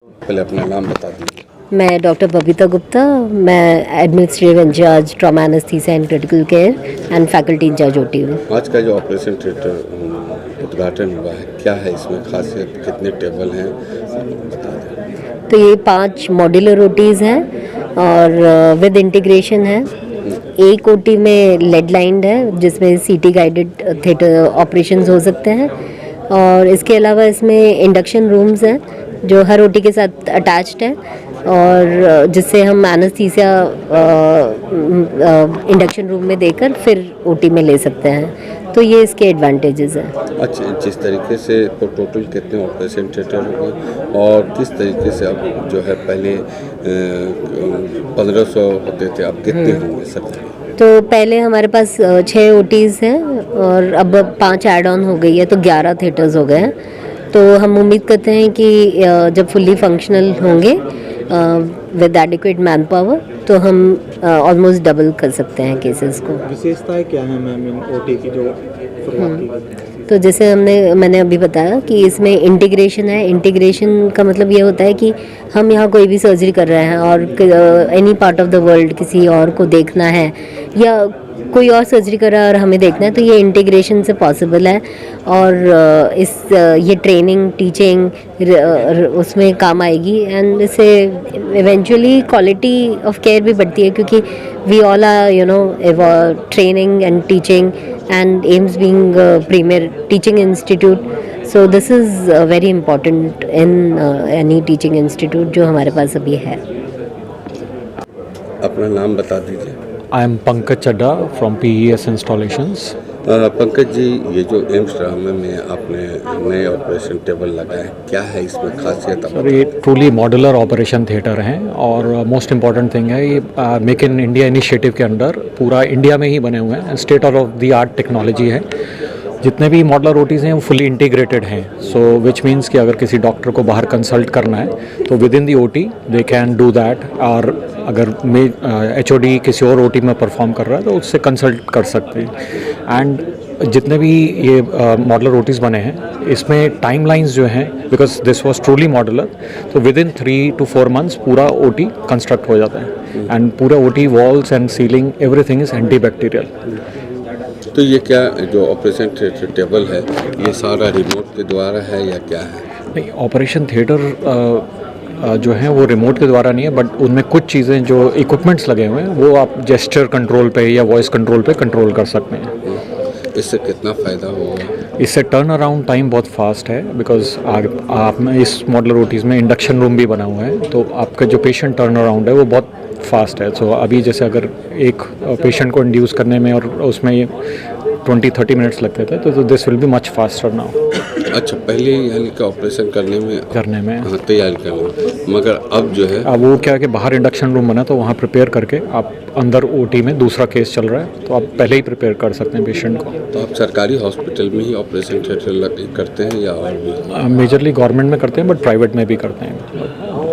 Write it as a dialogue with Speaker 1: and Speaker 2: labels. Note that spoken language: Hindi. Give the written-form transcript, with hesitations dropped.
Speaker 1: पहले अपना नाम बता दीजिए।
Speaker 2: मैं डॉक्टर बबीता गुप्ता, मैं administrative incharge trauma anaesthesia and critical care and faculty incharge OT हूँ।
Speaker 1: आज का जो ऑपरेशन थिएटर उद्घाटन हुआ है, क्या है इसमें खासियत, कितने टेबल हैं, बता दें।
Speaker 2: तो ये 5 मॉड्यूलर ओटीज़ हैं और विद इंटीग्रेशन है। एक ओटी में लेड लाइंड है जिसमें सीटी गाइडेड थिएटर ऑपरेशंस हो सकते हैं, और इसके अलावा इसमें इंडक्शन रूम्स हैं जो हर ओटी के साथ अटैच्ड है, और जिससे हम एनेस्थीसिया इंडक्शन रूम में देकर फिर ओटी में ले सकते हैं। तो ये इसके एडवांटेजेस हैं।
Speaker 1: अच्छा, जिस तरीके से तो टोटल कितने ऑपरेशन थिएटर होंगे और किस तरीके से अब जो है पहले 1500 होते थे, अब कितने होंगे सब?
Speaker 2: तो पहले हमारे पास 6 ओटीज़ हैं और अब 5 ऐड ऑन हो गई है, तो 11 थिएटर्स हो गए हैं। तो हम उम्मीद करते हैं कि जब फुल्ली फंक्शनल होंगे विद एडिक्वेट मैन पावर तो हम ऑलमोस्ट डबल कर सकते हैं केसेस को।
Speaker 3: विशेषताएं क्या है मैम इन ओटी की जो शुरुआत की गई?
Speaker 2: तो जैसे मैंने अभी बताया कि इसमें इंटीग्रेशन है। इंटीग्रेशन का मतलब ये होता है कि हम यहाँ कोई भी सर्जरी कर रहे हैं और any part of the world किसी और को देखना है या कोई और सर्जरी कर रहा है और हमें देखना है, तो ये इंटीग्रेशन से पॉसिबल है। और ये ट्रेनिंग टीचिंग उसमें काम आएगी, एंड इससे इवेंचुअली क्वालिटी ऑफ केयर भी बढ़ती है, क्योंकि we all are training and teaching and AIIMS being a premier teaching institute, so this is very important in any teaching institute जो हमारे पास अभी है।
Speaker 1: अपना नाम बता दीजिए।
Speaker 4: I am Pankaj Chadda from PES Installations.
Speaker 1: Pankaj ji, ये जो एम्स ड्रामा में आपने नए ऑपरेशन टेबल लगाए, क्या है इसमें खासियत?
Speaker 4: सर, ये ट्रूली मॉड्यूलर ऑपरेशन थिएटर हैं और मोस्ट इम्पॉर्टेंट थिंग है ये मेक इन इंडिया इनिशिएटिव के अंडर पूरा इंडिया में ही बने हुए हैं। State of the art technology है। जितने भी मॉडलर ओटीज़ हैं वो फुली इंटीग्रेटेड हैं, सो विच मीन्स कि अगर किसी डॉक्टर को बाहर कंसल्ट करना है तो with in the OT they can do that, और अगर HOD किसी और ओटी में परफॉर्म कर रहा है तो उससे कंसल्ट कर सकते हैं। एंड जितने भी ये मॉडलर ओटीज़ बने हैं इसमें टाइमलाइंस जो हैं, because this was truly modular, तो विद इन 3 to 4 months पूरा ओटी कंस्ट्रक्ट हो जाता है। एंड पूरा OT walls and ceiling everything is anti bacterial.
Speaker 1: तो ये क्या जो ऑपरेशन थिएटर टेबल है, ये सारा रिमोट के द्वारा है या क्या है?
Speaker 4: नहीं, ऑपरेशन थिएटर जो है वो रिमोट के द्वारा नहीं है, बट उनमें कुछ चीज़ें जो इक्विपमेंट्स लगे हुए हैं वो आप जेस्चर कंट्रोल पे या वॉइस कंट्रोल पे कंट्रोल कर सकते हैं।
Speaker 1: इससे कितना फ़ायदा होगा?
Speaker 4: इससे टर्न अराउंड टाइम बहुत फास्ट है, बिकॉज आप में इस मॉडलर ओटीज़ में इंडक्शन रूम भी बना हुआ है, तो आपका जो पेशेंट टर्न अराउंड है वो बहुत फास्ट है। सो अभी जैसे अगर एक पेशेंट को इंड्यूस करने में और उसमें 20-30 मिनट्स लगते थे, तो this will be much faster now.
Speaker 1: अच्छा, पहले यानी कि ऑपरेशन करने में हाँ, तैयारी करना, मगर अब जो है
Speaker 4: अब वो क्या है कि बाहर इंडक्शन रूम बना तो वहाँ प्रिपेयर करके आप अंदर ओटी में दूसरा केस चल रहा है तो आप पहले ही प्रिपेयर कर सकते हैं पेशेंट को।
Speaker 1: तो आप सरकारी हॉस्पिटल में ही ऑपरेशन थिएटर करते हैं या और भी?
Speaker 4: मेजरली गवर्नमेंट में करते हैं, बट प्राइवेट में भी करते हैं।